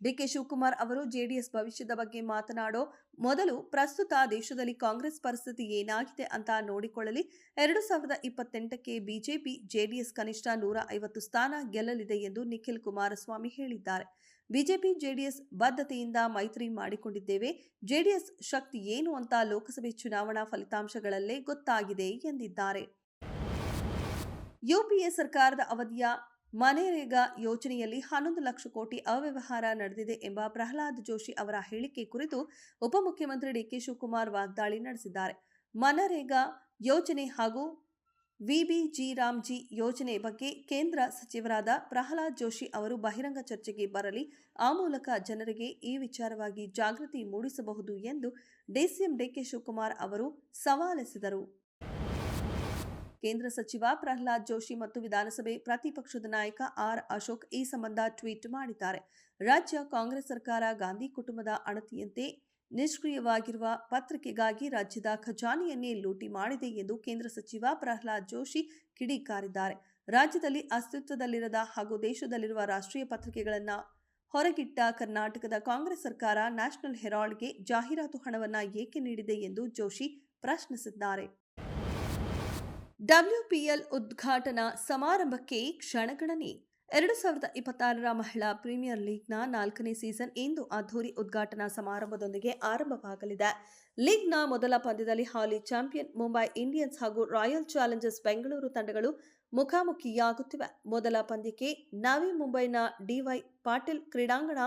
DK Shivakumar ಅವರು JDS ಭವಿಷ್ಯದ ಬಗ್ಗೆ ಮಾತನಾಡೋ ಮೊದಲು ಪ್ರಸ್ತುತ ದೇಶದಲ್ಲಿ ಕಾಂಗ್ರೆಸ್ ಪರಿಸ್ಥಿತಿ ಏನಾಗಿದೆ ಅಂತ ನೋಡಿಕೊಳ್ಳಲಿ. 2028ಕ್ಕೆ ಬಿಜೆಪಿ ಜೆಡಿಎಸ್ ಕನಿಷ್ಠ 150 ಸ್ಥಾನ ಗೆಲ್ಲಲಿದೆ ಎಂದು ನಿಖಿಲ್ ಕುಮಾರಸ್ವಾಮಿ ಹೇಳಿದ್ದಾರೆ. ಬಿಜೆಪಿ ಜೆಡಿಎಸ್ ಬದ್ಧತೆಯಿಂದ ಮೈತ್ರಿ ಮಾಡಿಕೊಂಡಿದ್ದೇವೆ. ಜೆಡಿಎಸ್ ಶಕ್ತಿ ಏನು ಅಂತ ಲೋಕಸಭೆ ಚುನಾವಣಾ ಫಲಿತಾಂಶಗಳಲ್ಲೇ ಗೊತ್ತಾಗಿದೆ ಎಂದಿದ್ದಾರೆ. ಯುಪಿಎ ಸರ್ಕಾರದ ಅವಧಿಯ ಮನರೇಗಾ ಯೋಜನೆಯಲ್ಲಿ 11 ಲಕ್ಷ ಕೋಟಿ ಅವ್ಯವಹಾರ ನಡೆದಿದೆ ಎಂಬ ಪ್ರಹ್ಲಾದ್ ಜೋಶಿ ಅವರ ಹೇಳಿಕೆ ಕುರಿತು ಉಪಮುಖ್ಯಮಂತ್ರಿ ಡಿಕೆ ಶಿವಕುಮಾರ್ ವಾಗ್ದಾಳಿ ನಡೆಸಿದ್ದಾರೆ. ಮನರೇಗಾ ಯೋಜನೆ ಹಾಗೂ ವಿಬಿಜಿ-ರಾಮ್ಜಿ ಯೋಜನೆ ಬಗ್ಗೆ ಕೇಂದ್ರ ಸಚಿವರಾದ ಪ್ರಹ್ಲಾದ್ ಜೋಶಿ ಅವರು ಬಹಿರಂಗ ಚರ್ಚೆಗೆ ಬರಲಿ. ಆ ಮೂಲಕ ಜನರಿಗೆ ಈ ವಿಚಾರವಾಗಿ ಜಾಗೃತಿ ಮೂಡಿಸಬಹುದು ಎಂದು ಡಿಸಿಎಂ ಡಿಕೆ ಶಿವಕುಮಾರ್ ಅವರು ಸವಾಲೆಸೆದರು. ಕೇಂದ್ರ ಸಚಿವ ಪ್ರಹ್ಲಾದ್ ಜೋಶಿ ಮತ್ತು ವಿಧಾನಸಭೆ ಪ್ರತಿಪಕ್ಷದ ನಾಯಕ ಆರ್ ಅಶೋಕ್ ಈ ಸಂಬಂಧ ಟ್ವೀಟ್ ಮಾಡಿದ್ದಾರೆ. ರಾಜ್ಯ ಕಾಂಗ್ರೆಸ್ ಸರ್ಕಾರ ಗಾಂಧಿ ಕುಟುಂಬದ ಅಣತಿಯಂತೆ ನಿಷ್ಕ್ರಿಯವಾಗಿರುವ ಪತ್ರಿಕೆಗಾಗಿ ರಾಜ್ಯದ ಖಜಾನೆಯನ್ನೇ ಲೂಟಿ ಮಾಡಿದೆ ಎಂದು ಕೇಂದ್ರ ಸಚಿವ ಪ್ರಹ್ಲಾದ್ ಜೋಶಿ ಕಿಡಿಕಾರಿದ್ದಾರೆ. ರಾಜ್ಯದಲ್ಲಿ ಅಸ್ತಿತ್ವದಲ್ಲಿರದ ಹಾಗೂ ದೇಶದಲ್ಲಿರುವ ರಾಷ್ಟ್ರೀಯ ಪತ್ರಿಕೆಗಳನ್ನು ಹೊರಗಿಟ್ಟ ಕರ್ನಾಟಕದ ಕಾಂಗ್ರೆಸ್ ಸರ್ಕಾರ ನ್ಯಾಷನಲ್ ಹೆರಾಲ್ಡ್ಗೆ ಜಾಹೀರಾತು ಹಣವನ್ನು ಏಕೆ ನೀಡಿದೆ ಎಂದು ಜೋಶಿ ಪ್ರಶ್ನಿಸಿದ್ದಾರೆ. ಡಬ್ಲ್ಯೂಪಿಎಲ್ ಉದ್ಘಾಟನಾ ಸಮಾರಂಭಕ್ಕೆ ಕ್ಷಣಗಣನೆ. 2026ರ ಮಹಿಳಾ ಪ್ರೀಮಿಯರ್ ಲೀಗ್ನ 4ನೇ ಸೀಸನ್ ಇಂದು ಅದ್ಧೂರಿ ಉದ್ಘಾಟನಾ ಸಮಾರಂಭದೊಂದಿಗೆ ಆರಂಭವಾಗಲಿದೆ. ಲೀಗ್ನ ಮೊದಲ ಪಂದ್ಯದಲ್ಲಿ ಹಾಲಿ ಚಾಂಪಿಯನ್ ಮುಂಬೈ ಇಂಡಿಯನ್ಸ್ ಹಾಗೂ ರಾಯಲ್ ಚಾಲೆಂಜರ್ಸ್ ಬೆಂಗಳೂರು ತಂಡಗಳು ಮುಖಾಮುಖಿಯಾಗುತ್ತಿವೆ. ಮೊದಲ ಪಂದ್ಯಕ್ಕೆ ನವಿ ಮುಂಬೈನ ಡಿವೈ ಪಾಟೀಲ್ ಕ್ರೀಡಾಂಗಣ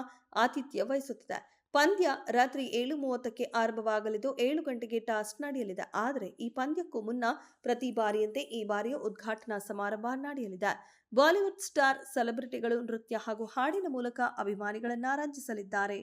ಆತಿಥ್ಯ ವಹಿಸುತ್ತಿದೆ. ಪಂದ್ಯ ರಾತ್ರಿ 7:30ಕ್ಕೆ ಆರಂಭವಾಗಲಿದ್ದು 7 ಗಂಟೆಗೆ ಟಾಸ್ ನಡೆಯಲಿದೆ. ಆದರೆ ಈ ಪಂದ್ಯಕ್ಕೂ ಮುನ್ನ ಪ್ರತಿ ಬಾರಿಯಂತೆ ಈ ಬಾರಿಯ ಉದ್ಘಾಟನಾ ಸಮಾರಂಭ ನಡೆಯಲಿದೆ. ಬಾಲಿವುಡ್ ಸ್ಟಾರ್ ಸೆಲೆಬ್ರಿಟಿಗಳು ನೃತ್ಯ ಹಾಗೂ ಹಾಡಿನ ಮೂಲಕ ಅಭಿಮಾನಿಗಳನ್ನ ರಂಜಿಸಲಿದ್ದಾರೆ.